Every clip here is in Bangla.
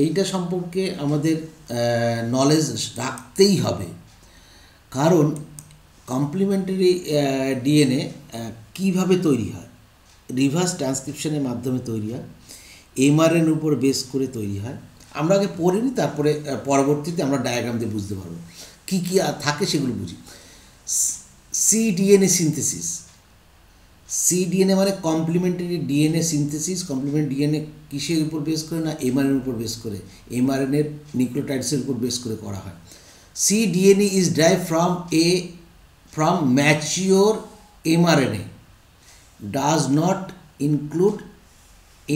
এইটা সম্পর্কে আমাদের নলেজ রাখতেই হবে, কারণ কমপ্লিমেন্টারি ডিএনএ কীভাবে তৈরি হয়, রিভার্স ট্রান্সক্রিপশনের মাধ্যমে তৈরি হয়, এমআরএন উপর বেস করে তৈরি হয়। আমরা আগে পড়ে নিই, তারপরে পরবর্তীতে আমরা ডায়াগ্রাম দিয়ে বুঝতে পারবো কী কী থাকে সেগুলো বুঝি। সিডিএনএ সিনথেসিস, সিডিএনএ মানে complementary DNA synthesis. Complementary DNA কিসের উপর বেস করে? না এমআরএন উপর বেস করে, এমআরএনের নিউক্লিওটাইডসের উপর বেস করে করা হয়। CDNA is drive from mature mRNA, does not include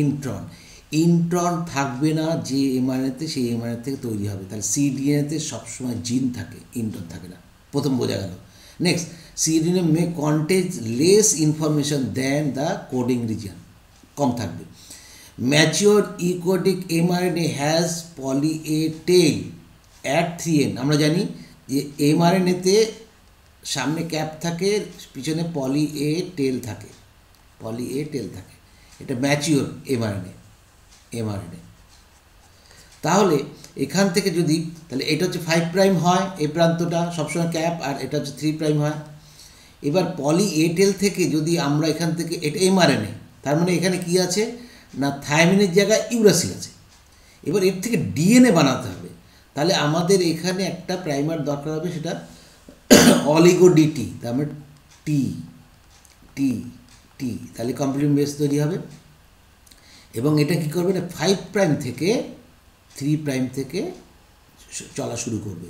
intron. Intron থাকবে না যে এমআরএনএতে, সেই এমআরএনএ থেকে তৈরি হবে। তাহলে সিডিএনএতে সবসময় জিন থাকে, ইন্ট্রন থাকে না। প্রথম বোঝা গেল। Next, cDNA may contains less information than the coding region, কম থাকবে। Mature eukaryotic mRNA has poly A tail at 3N। আমরা জানি যে এমআরএনএতে সামনে ক্যাপ থাকে, পিছনে পলি এ টেল থাকে, পলি এ টেল থাকে। এটা ম্যাচিওর এমআরএনএ। তাহলে এখান থেকে যদি, তাহলে এটা হচ্ছে 5' হয়, এই প্রান্তটা সবসময় ক্যাপ, আর এটা হচ্ছে 3' হয়। এবার পলি এ টেল থেকে যদি আমরা এখান থেকে, এটা এমআরএনএ, তার মানে এখানে কি আছে না থায়ামিনের জায়গায় ইউরাসিল আছে। এবার এর থেকে ডিএনএ বানাতে হবে, তাহলে আমাদের এখানে একটা প্রাইমার দরকার হবে, সেটা অলিগো ডিটি, তার মানে টি টি টি, তাহলে কমপ্লিমেন্ট বেস তৈরি হবে। এবং এটা কী করবে না 5' থেকে 3' থেকে চলা শুরু করবে।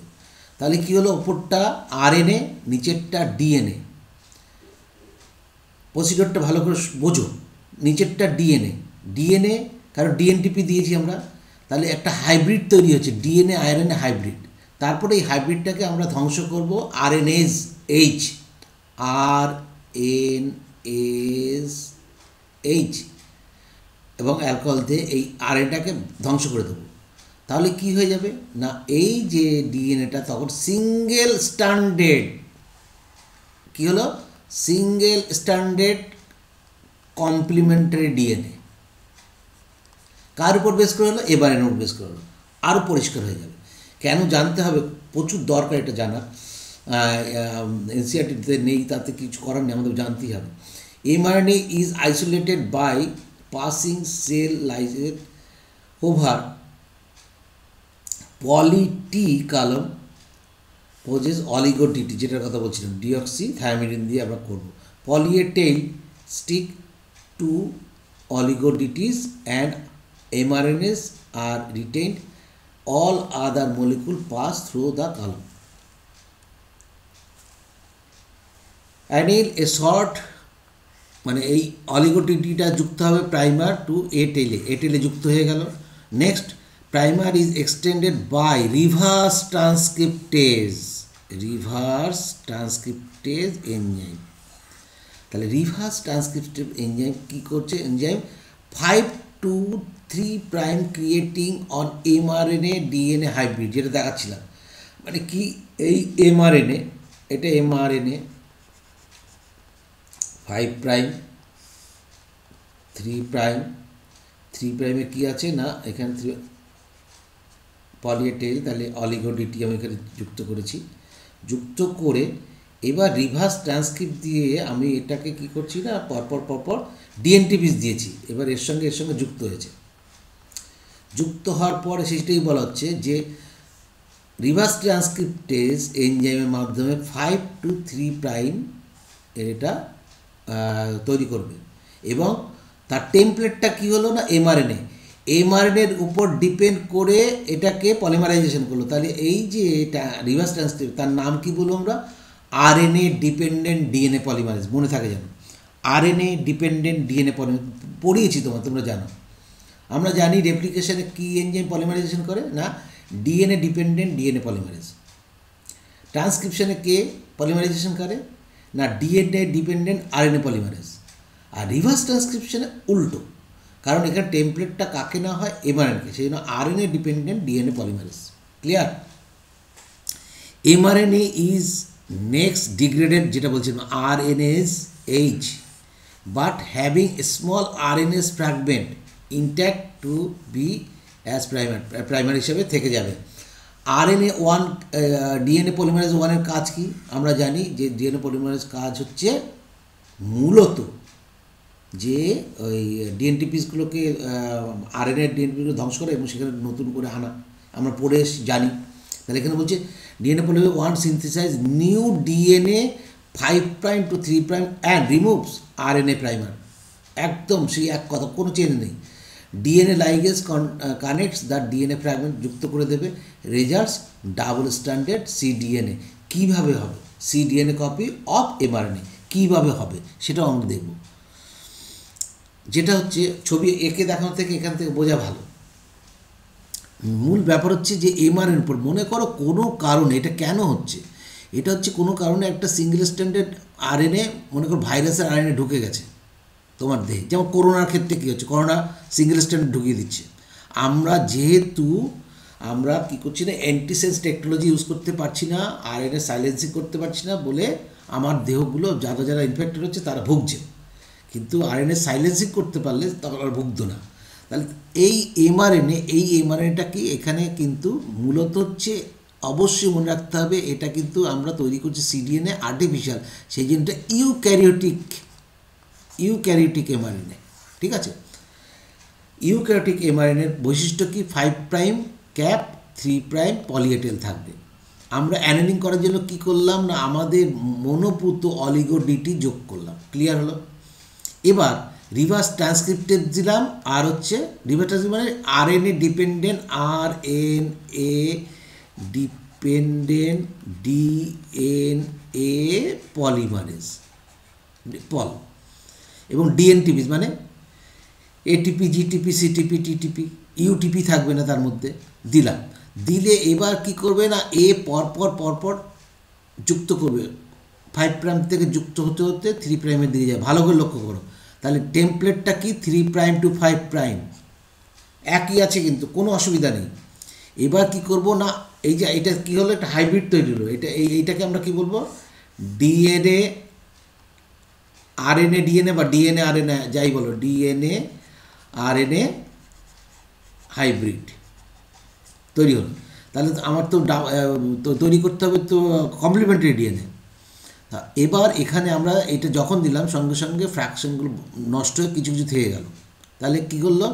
তাহলে কী হলো, ওপরটা আরএনএ, নিচেরটা ডিএনএ। প্রসিডিওরটা ভালো করে বোঝো। নিচেরটা ডিএনএ কারণ ডিএনটিপি দিয়েছি আমরা, তাহলে একটা হাইব্রিড তৈরি হচ্ছে, ডিএনএ আরএনএ হাইব্রিড। তারপরে এই হাইব্রিডটাকে আমরা ধ্বংস করব আরএনএস এইচ, RNase এবং অ্যালকোহল দিয়ে এই আরএনএটাকে ধ্বংস করে দেবো। তাহলে কি হয়ে যাবে না, এই যে ডিএনএটা তখন সিঙ্গেল স্ট্যান্ডার্ড, কী হলো, সিঙ্গেল স্ট্যান্ডার্ড কমপ্লিমেন্টারি ডিএনএ। কার উপর বেস করে হলো? এমআরএনএর উপর বেস করে হলো। আরও পরিষ্কার হয়ে যাবে। কেন জানতে হবে, প্রচুর দরকার এটা জানার। এনসিআরটিতে নেই, তাতে কিছু করার নেই, আমাদের জানতেই হবে। MRNA is isolated by passing cell লাইজের ওভার পলি টি কলম পোজেস অলিগো ডিটি, যেটার কথা বলছিলাম, ডিঅক্সি থায়ামিডিন দিয়ে আমরা করব। Poly A tail stick to oligo dTs and mRNAs are retained, all other molecule pass through the column. Anil a short মানে এই অলিগোটিটিটা যুক্ত হবে প্রাইমার টু এ টেলে যুক্ত হয়ে গেল। Next, primer is extended by reverse transcriptase enzyme. তাহলে রিভার্স ট্রান্সক্রিপ্টেজ এনজাইম কী করছে? Enzyme 5 to 3' creating on mRNA DNA hybrid, যেটা দেখাচ্ছিলাম। মানে কি, এই এমআরএনএ, এটা এমআরএনএ 5', 3', কী আছে না এখানে পলিএটেল, তাহলে অলিগোডিটি আমি এখানে যুক্ত করেছি। যুক্ত করে এবার রিভার্স ট্রান্সক্রিপ্ট দিয়ে আমি এটাকে কি করছি না পরপর ডিএনটিপিস দিয়েছি। এবার এর সঙ্গে যুক্ত হয়েছে। যুক্ত হওয়ার পরে সেটাই বলা হচ্ছে যে রিভার্স ট্রান্সক্রিপ্টেজ এনজাইমের মাধ্যমে 5 to 3' এটা তৈরি করবে। এবং তার টেমপ্লেটটা কী হলো না এমআরএনএর উপর ডিপেন্ড করে এটাকে পলিমারাইজেশন করলো। তাহলে এই যে এটা রিভার্স ট্রান্সক্রিপ্ট, তার নাম কি বলবো আমরা? RNA dependent DNA polymerase. মনে থাকে যেন, আরএনএ ডিপেন্ডেন্ট ডিএনএ পলিমারেজ পড়িয়েছি তোমরা জানো। আমরা জানি রেপ্লিকেশনে কী এনজাইম পলিমারাইজেশন করে না ডিএনএ ডিপেন্ডেন্ট ডিএনএ পলিমারেজ। ট্রান্সক্রিপশনে কে পলিমারাইজেশন করে না ডিএনএ ডিপেন্ডেন্ট আরএনএ পলিমারেজ। আর রিভার্স ট্রান্সক্রিপশনে উল্টো, কারণ এখানে টেমপ্লেটটা কাকে না হয় এমআরএনএকে, সেই জন্য RNA dependent DNA polymerase. Clear? MRNA is next degraded, যেটা বলছিলাম RNase H, but having a small RNase fragment intact to be as primer হিসেবে থেকে যাবে। আরএনএ ওয়ান ডিএনএ পলিমারেজ ওয়ানের কাজ কি আমরা জানি, যে ডিএনএ পলিমারেজ কাজ হচ্ছে মূলত যে ওই ডিএনটিপিসগুলোকে আরএনএ ডিএনটিপিগুলো ধ্বংস করে এবং সেখানে নতুন করে আনা, আমরা পড়ে জানি। তাহলে এখানে বলছে DNA polymerase one synthesise new DNA 5' to 3' and removes RNA primer. একদম সেই এক কথা, কোনো চেঞ্জ নেই। DNA ligase connects the DNA fragment, যুক্ত করে দেবে। Results double standard cDNA. কীভাবে হবে সিডিএনএ কপি অফ এমআরএনএ, কীভাবে হবে সেটাও আমরা দেখব। যেটা হচ্ছে ছবি এঁকে দেখানো থেকে এখান থেকে বোঝা ভালো। মূল ব্যাপার হচ্ছে যে এমআরএনএর উপর মনে করো কোনো কারণে এটা কেন হচ্ছে, এটা হচ্ছে কোনো কারণে একটা সিঙ্গেল স্ট্যান্ডার্ড আরএনএ, মনে করো ভাইরাসের আরএনএ ঢুকে গেছে তোমার দেহে। যেমন করোনার ক্ষেত্রে কী হচ্ছে, করোনা সিঙ্গেল স্ট্যান্ডার্ড ঢুকিয়ে দিচ্ছে। আমরা কী করছি না, অ্যান্টিসেন্স টেকনোলজি ইউজ করতে পারছি না, আরএনএ সাইলেন্সিং করতে পারছি না বলে আমার দেহগুলো যারা ইনফেক্টেড হচ্ছে তারা ভুগছে। কিন্তু আরএনএ সাইলেন্সিং করতে পারলে তারা ভুগতো না। তাহলে এই এমআরএনএটা কি এখানে কিন্তু মূলত হচ্ছে, অবশ্যই মনে রাখতে হবে এটা কিন্তু আমরা তৈরি করছি সিডিএনএ আর্টিফিশিয়াল, সেই জিনিসটা ইউক্যারিওটিক এমআরএনএ। ঠিক আছে, ইউক্যারিওটিক এমআরএনএর বৈশিষ্ট্য কি, 5' ক্যাপ 3' পলিএটেল থাকবে। আমরা অ্যানেলিং করার জন্য কি করলাম না, আমাদের মনোপুত অলিগো ডিটি যোগ করলাম। ক্লিয়ার হলো? এবার রিভার্স ট্রান্সক্রিপ্টেজ দিলাম, আর হচ্ছে রিভার্স ট্রান্সক্রিপ্ট মানে আরএনএ ডিপেন্ডেন্ট ডিএনএ পলিমারেজ পল, এবং ডিএনটিপিস মানে ATP, GTP, CTP, TTP, UTP থাকবে না তার মধ্যে, দিলে এবার কি করবে না, পরপর যুক্ত করবে। 5' থেকে যুক্ত হতে হতে 3'-এর দিকে যায়। ভালো করে লক্ষ্য করো, তাহলে টেমপ্লেটটা কি 3' to 5' একই আছে, কিন্তু কোনো অসুবিধা নেই। এবার কি করব না, এই যে এটা কি হলো, একটা হাইব্রিড তৈরি হলো। এইটাকে আমরা কি বলবো, ডিএনএ আরএনএ ডিএনএ বা ডিএনএ আরএনএ যাই বলো, ডিএনএ আরএনএ হাইব্রিড তৈরি হলো। তাহলে আমার তো তৈরি করতে হবে তো কমপ্লিমেন্টারি ডিএনএ। এবার এখানে আমরা এটা যখন দিলাম সঙ্গে সঙ্গে ফ্র্যাকশনগুলো নষ্ট হয়ে কিছু থেকে গেল। তাহলে কী করলো,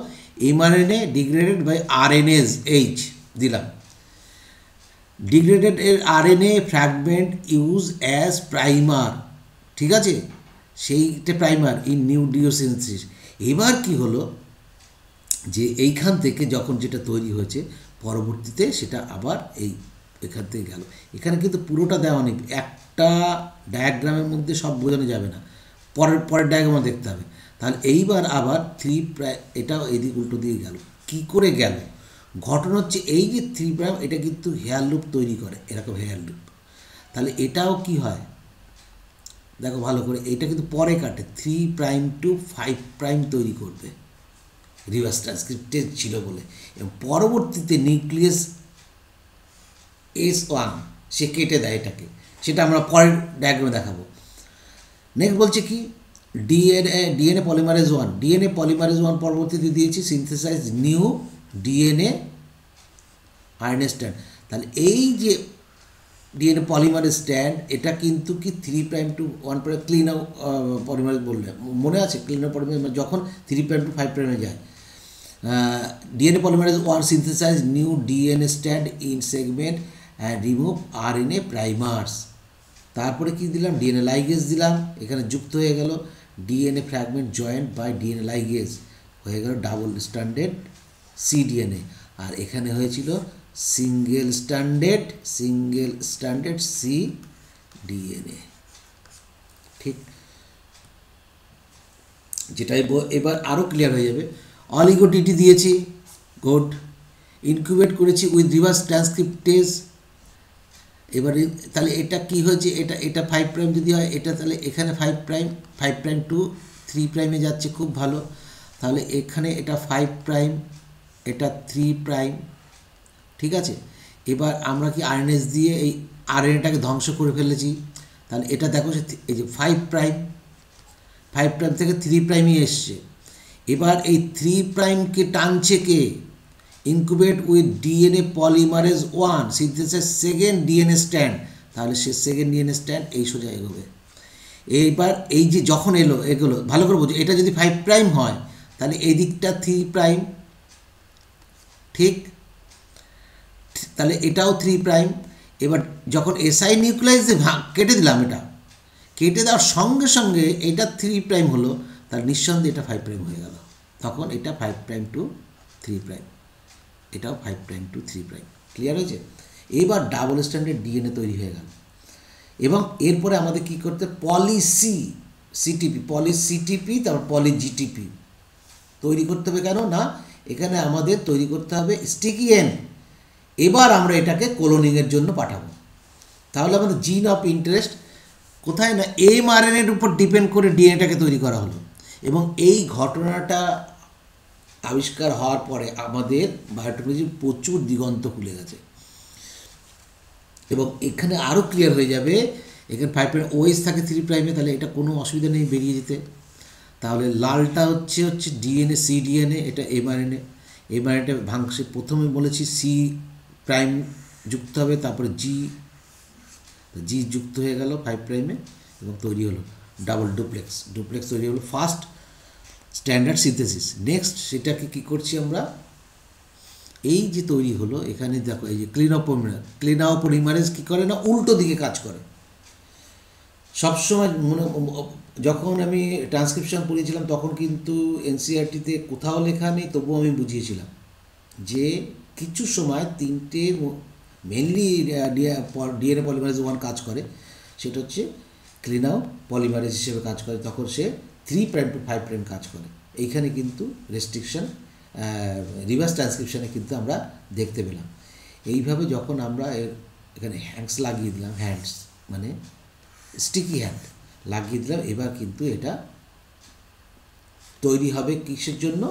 এমআরএনএ ডিগ্রেডেড বাই আরএনএজ এইচ দিলাম। ডিগ্রেডেড এর RNA fragment use as primer. ঠিক আছে, সেইটা প্রাইমার ইন নিউক্লিওসিনথেসিস। এবার কি হলো যে এইখান থেকে যখন যেটা তৈরি হয়েছে পরবর্তীতে সেটা আবার এখান থেকে গেল। এখানে কিন্তু পুরোটা দেওয়া নেই, একটা ডায়াগ্রামের মধ্যে সব বোঝানো যাবে না, পরের ডায়াগ্রামে দেখতে হবে। তাহলে এইবার আবার 3' এটাও এদিক উল্টো দিয়ে গেল। কি করে গেল, ঘটনা হচ্ছে এই যে 3' এটা কিন্তু হেয়ার লুপ তৈরি করে, এরকম হেয়ার লুপ। তাহলে এটাও কি হয় দেখো ভালো করে, এটা কিন্তু পরে কাটে 3' to 5' তৈরি করবে, রিভার্স ট্রান্সক্রিপ্টেজ ছিল বলে। এবং পরবর্তীতে নিউক্লিয়াস S1 সে কেটে দেয় এটাকে, সেটা আমরা পরের ডায়াগ্রামে দেখাবো। নেক্সট বলছে কি, ডিএনএ পলিমারেজ 1 পরবর্তীতে দিয়েছি synthesise new DNA RNA stand. তাহলে এই যে ডিএনএ পলিমারেজ স্ট্যান্ড এটা কিন্তু কি 3' to 1' ক্লিন পলিমারেজ বললে মনে আছে, ক্লিনার পলিমারেজ যখন 3' to 5' যায়। DNA polymerase 1 synthesise new DNA strand in segment and remove RNA primers. তারপরে কি দিলাম, ডিএনএ লাইগেজ দিলাম, এখানে যুক্ত হয়ে গেল DNA fragment joint by DNA ligase, হয়ে গেল ডাবল স্ট্যান্ডার্ড সিডিএনএ। আর এখানে হয়েছিল সিঙ্গেল স্ট্যান্ডার্ড সিডিএনএ। ঠিক, যেটাই এবার আরও ক্লিয়ার হয়ে যাবে। অলিগো ডিটি দিয়েছি, গুড। ইনকিউবেট করেছি উইথ রিভার্স ট্রান্সক্রিপ্টেজ। এবারে তাহলে এটা কি হয়েছে, এটা 5' যদি হয়, এটা তাহলে এখানে 5' to 3' যাচ্ছে, খুব ভালো। তাহলে এখানে এটা 5', এটা 3', ঠিক আছে। এবার আমরা কি আরএনএস দিয়ে এই আরএনএটাকে ধ্বংস করে ফেলেছি। তাহলে এটা দেখো এই যে 5' থেকে 3' এসছে। এবার এই 3'কে টানছে কে, incubate with DNA polymerase 1 synthesis second DNA strand, তাহলে সে সেকেন্ড ডিএনএ স্ট্র্যান্ড এই সোজা এগোবে। এইবার এই যে যখন এগুলো ভালো করে বুঝো, এটা যদি 5 প্রাইম হয় তাহলে এই দিকটা 3 প্রাইম, ঠিক, তাহলে এটাও 3 প্রাইম। এবার যখন এসআই নিউক্লিয়াস দিয়ে কেটে দিলাম, এটা কেটে দেওয়ার সঙ্গে সঙ্গে এটা 3 প্রাইম হলো, তার নিঃসন্দেহে এটা 5 প্রাইম হয়ে গেল। তখন এটা 5 প্রাইম টু 3 প্রাইম, এটাও 5 প্রাইম টু 3 প্রাইম। ক্লিয়ার হয়েছে? এবার ডাবল স্ট্যান্ডার্ড ডিএনএ তৈরি হয়ে গেল। এবং এরপরে আমাদের কী করতে, সিটিপি তারপর পলিজিটিপি তৈরি করতে হবে। কেন না, এখানে আমাদের তৈরি করতে হবে স্টিকি এন্ড। এবার আমরা এটাকে ক্লোনিংয়ের জন্য পাঠাবো। তাহলে আমাদের জিন অফ ইন্টারেস্ট কোথায় না এমআরএনএর উপর ডিপেন্ড করে ডিএনএটাকে তৈরি করা হলো। এবং এই ঘটনাটা আবিষ্কার হওয়ার পরে আমাদের বায়োটেকনোলজির প্রচুর দিগন্ত খুলে গেছে। এবং এখানে আরও ক্লিয়ার হয়ে যাবে, এখানে 5 প্রাইম ওএস থাকে 3 প্রাইমে, তাহলে এটা কোনো অসুবিধা নেই বেরিয়ে যেতে। তাহলে লালটা হচ্ছে ডিএনএ, সিডিএনএ, এটা এমআরএনএটা ভাঙছে। প্রথমে বলেছি সি প্রাইম যুক্ত হবে, তারপরে জি যুক্ত হয়ে গেল 5 প্রাইমে এবং তৈরি হলো ডাবল ডুপ্লেক্স তৈরি হলো ফার্স্ট স্ট্যান্ডার্ড সিনথেসিস। নেক্সট সেটাকে কী করছি আমরা, এই যে তৈরি হলো এখানে দেখো, এই যে ক্লিনাও পলিমারেজ কী করে না, উল্টো দিকে কাজ করে। সবসময় যখন আমি ট্রান্সক্রিপশন পড়িয়েছিলাম তখন কিন্তু এনসিইআরটিতে কোথাও লেখা নেই, তবুও আমি বুঝিয়েছিলাম যে কিছু সময় 3টে মেনলি ডিএনএ পলিমারেজ 1 কাজ করে, সেটা হচ্ছে ক্লিনাও পলিমারেজ হিসেবে কাজ করে, তখন সে 3 প্রাইম টু 5 প্রাইম কাজ করে। এইখানে কিন্তু রেস্ট্রিকশন রিভার্স ট্রান্সক্রিপশানে কিন্তু আমরা দেখতে পেলাম। এইভাবে যখন আমরা এখানে হ্যান্ডস লাগিয়ে দিলাম, হ্যান্ডস মানে স্টিকি হ্যান্ড লাগিয়ে দিলাম, এবার কিন্তু এটা তৈরি হবে কিসের জন্য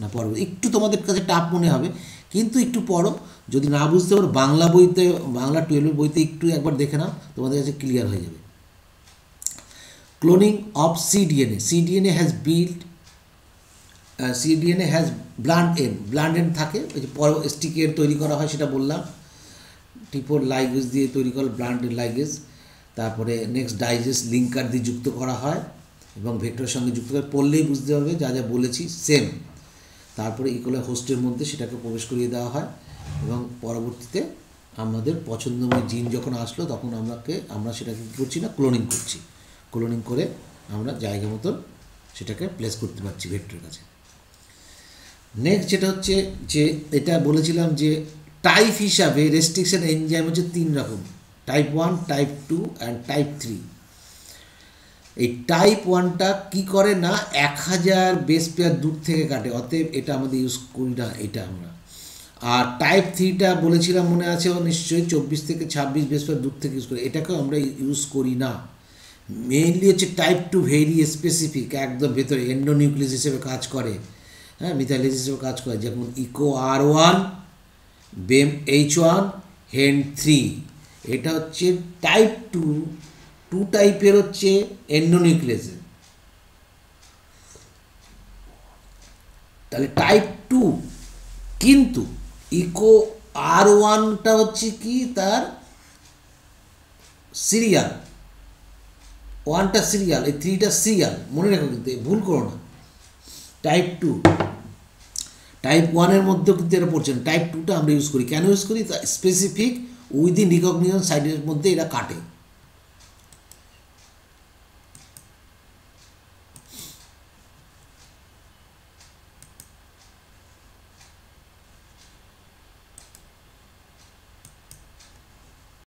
না, পরবর্তী একটু তোমাদের কাছে টাফ মনে হবে, কিন্তু একটু পড়ো, যদি না বুঝতে পারো বাংলা বইতে, বাংলা 12 বইতে একটু একবার দেখে নাও, তোমাদের কাছে ক্লিয়ার হয়ে যাবে। Cloning of cDNA has blunt end থাকে, ওই যে স্টিকি এন্ড তৈরি করা হয় সেটা বললাম, T4 লাইগেজ দিয়ে তৈরি করা ব্লান্ড লাইগেজ। তারপরে নেক্সট ডাইজেস্ট লিঙ্কার দিয়ে যুক্ত করা হয় এবং ভেক্টরের সঙ্গে যুক্ত করে, পড়লেই বুঝতে পারবে যা যা বলেছি সেম। তারপরে ইকোলাই হোস্টের মধ্যে সেটাকে প্রবেশ করিয়ে দেওয়া হয় এবং পরবর্তীতে আমাদের পছন্দময় জিন যখন আসলো তখন আমরা সেটাকে কী করছি না, ক্লোনিং করে আমরা জায়গা মতন সেটাকে প্লেস করতে পারছি ভেক্টরের কাছে। নেক্সট যেটা হচ্ছে যে এটা বলেছিলাম যে টাইপ হিসাবে রেস্ট্রিকশন এনজাইম হচ্ছে 3 রকম, টাইপ 1, টাইপ 2 অ্যান্ড টাইপ 3। এই টাইপ 1টা কী করে না, 1000 বেস পেয়ার দূর থেকে কাটে, অতএব এটা আমাদের ইউজ করি না এটা আমরা। আর টাইপ 3টা বলেছিলাম মনে আছে নিশ্চয়ই, 24 থেকে 26 বেস পেয়ার দূর থেকে ইউজ করি, এটাকেও আমরা ইউজ করি না। মেইনলি হচ্ছে টাইপ 2 ভেরি স্পেসিফিক, একদম ভেতরে এন্ডোনিউক্লিয়াস হিসেবে কাজ করে, হ্যাঁ, মিথাইলেজ হিসেবে কাজ করে, যেমন ইকো R1, বেম H1, হেন 3। এটা হচ্ছে টাইপ 2 টাইপের হচ্ছে এন্ডোনিউক্লিয়াসে। তাহলে টাইপ 2, কিন্তু ইকো R1টা হচ্ছে কি তার সিরিয়াল, 1টা সিরিয়াল, এই 3টা সিরিয়াল, মনে রাখো কিন্তু ভুল করো না। টাইপ 2, টাইপ 1-এর মধ্যেও কিন্তু এরা পড়ছে না, টাইপ 2টা আমরা ইউজ করি। কেন ইউজ করি, তা স্পেসিফিক উইদিন রিকগনিশন সাইটের মধ্যে এরা কাটে।